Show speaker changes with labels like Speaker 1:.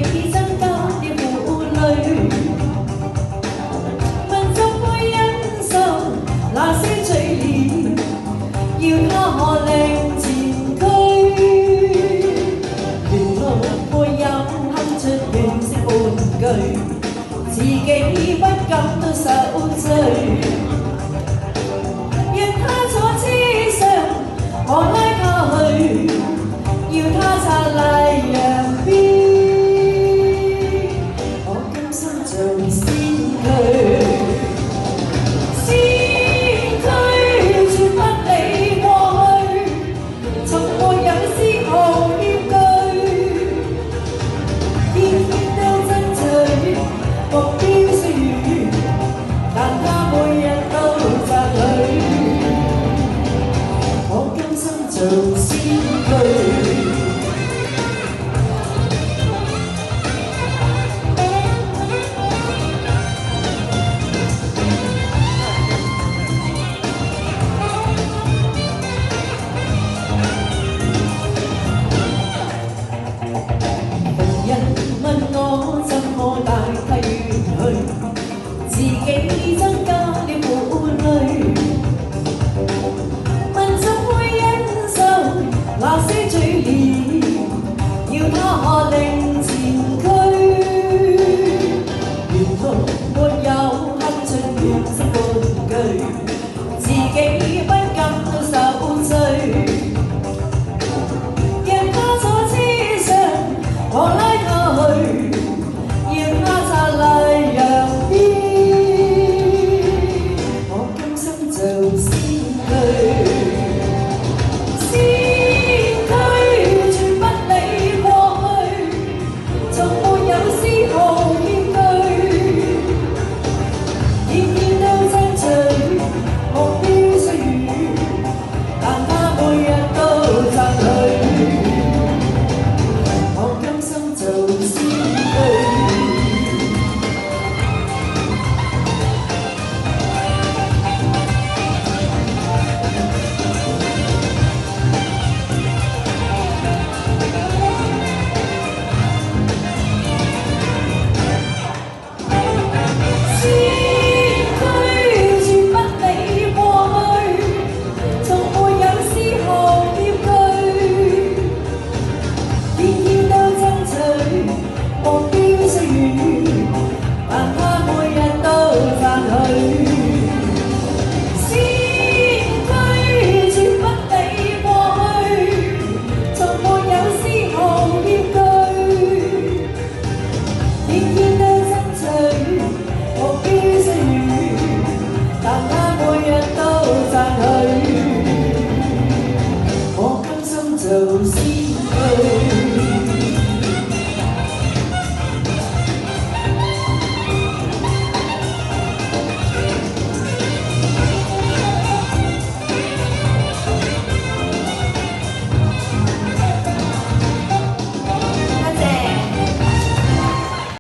Speaker 1: 已增加了負累。問怎會忍受那些嘴臉，要他何令前驅？原來沒有哼出惋惜半句，自己不感到受罪。讓他坐車上，我拉他去，要他擦麗陽邊。我甘心做先驅，先驅絕不理過去，從沒有絲毫歉據。天天都爭取目標雖遠，但他每日都摘取。我甘心做先驅。自己增加了負累，問怎會忍受那些嘴臉，要他何令前驅？沿途沒有哼出惋惜半句，自己不感到受罪。讓他坐車上，我拉他去，要他擦麗陽邊。做先驅，先驅絕不理過去，從沒有絲毫歉據。天天都爭取目標雖遠，但他每日都摘取。我甘心做先驅。天天都爭取目標。